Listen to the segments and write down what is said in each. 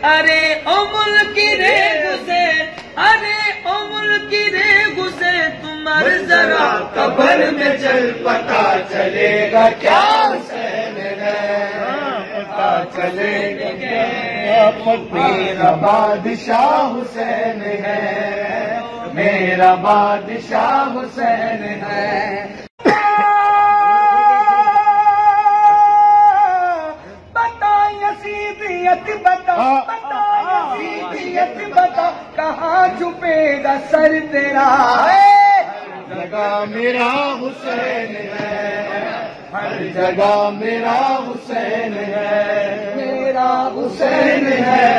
ارے او ملکی رے حسین، ارے او ملکی رے حسین، تمہار ذرا قبر میں چل پتا چلے گا کیا حسین ہے، پتا چلے گا کیا میرا بادشاہ حسین ہے، میرا بادشاہ حسین ہے۔ بتا یزیدیت بتا، بتا یزیدیت بتا، کہاں چھپے گا سر تیرا؟ جگہ میرا حسین ہے، ہر جگہ میرا حسین ہے، میرا حسین ہے،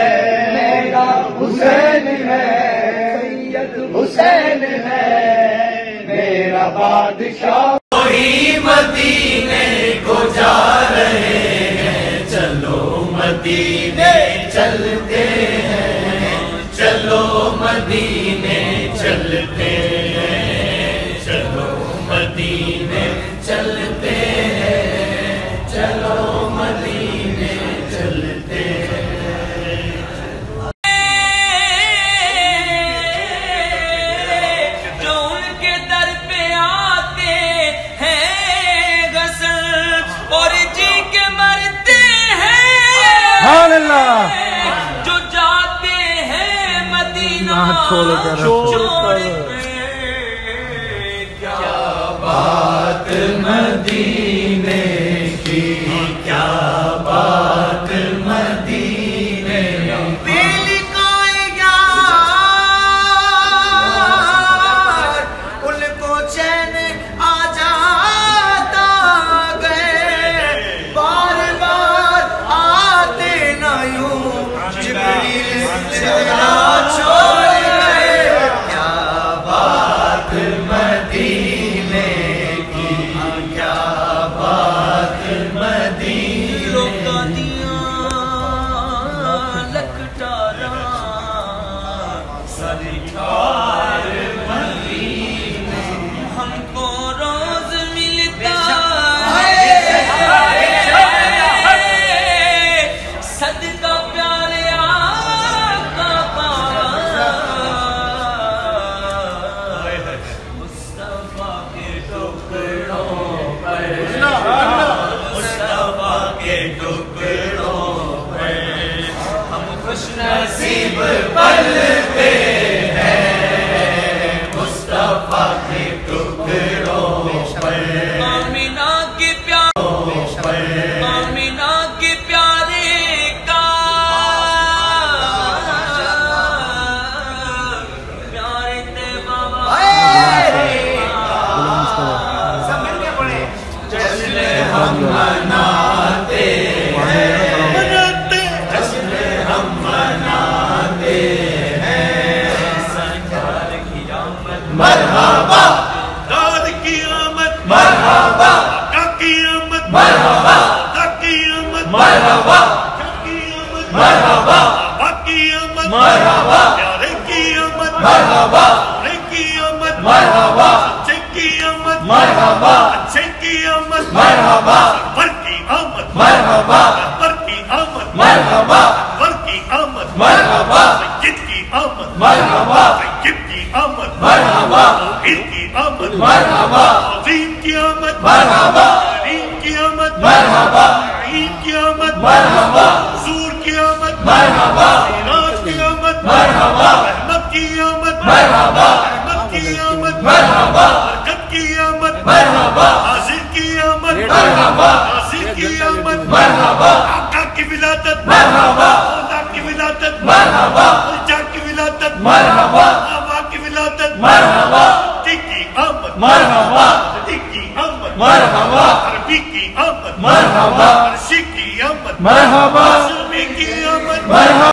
میرا حسین ہے، سید حسین ہے، میرا بادشاہ۔ وہی مدینے کو جا رہے ہیں، چلو مدینے چلتے ہیں، چلو مدینے چلتے ہیں، چلو مدینے چلتے ہیں، چلو مدینے چلتے ہیں۔ جو ان کے در پہ آتے ہیں غسل اور جی کے مرتے ہیں، جو جاتے ہیں مدینہ چھوڑ کر، کیا بات مدینے کی، کیا بات مدینے کی۔ ان کو چین آ جاتا گئے، بار بار آتے نہ یوں جبریل چلا چھوڑ گئے۔ کیا بات مدینے کی، کیا بات مدینے روکا دیا لکٹارا سرکار مدینے، ہم کو روز ملتا ہے صدقہ پیارے آقا کا، مصطفیٰ کے ٹکڑوں پر، مصطفیٰ کے ٹکڑوں پر ہم خوش نصیب پلتے ہیں، مصطفیٰ کے ٹکڑوں پر، آمینہ کے پیارے، آمینہ کے پیارے کا پیارے تھے بابا۔ جشن ہم مناتے ہیں، جشن ہم مناتے ہیں، سرکار کی آمد مرحبا، داد کی آمد مرحبا، آقا کی آمد مرحبا، آقا کی آمد مرحبا، آقا کی آمد مرحبا، آقا کی آمد مرحبا، پیارے کی آمد مرحبا، پیارے کی آمد مرحبا، اچھے کی آمد مرحبا، اچھے کی آمد مرحبا، پر کی آمد مرحبا، پر کی آمد مرحبا، پر کی آمد مرحبا، سید کی آمد مرحبا، سید کی آمد مرحبا، عید کی آمد مرحبا، عظیم کی آمد مرحبا، عظیم کی آمد مرحبا، عید کی آمد مرحبا، حضور کی آمد مرحبا، میراج کی آمد مرحبا، رحمت کی آمد مرحبا، رحمت کی آمد مرحبا، برکت کی آمد مرحبا، حاضر کی آمد مرحبا، حاضر کی آمد مرحبا، آقا کی ولادت مرحبا، خدا کی ولادت مرحبا، الجا کی ولادت مرحبا، آبا کی ولادت مرحبا، صدیق کی آمد مرحبا، صدیق کی آمد مرحبا، عربی کی آمد مرحبا، عرشی کی آمد مرحبا، سلمی کی آمد مرحبا۔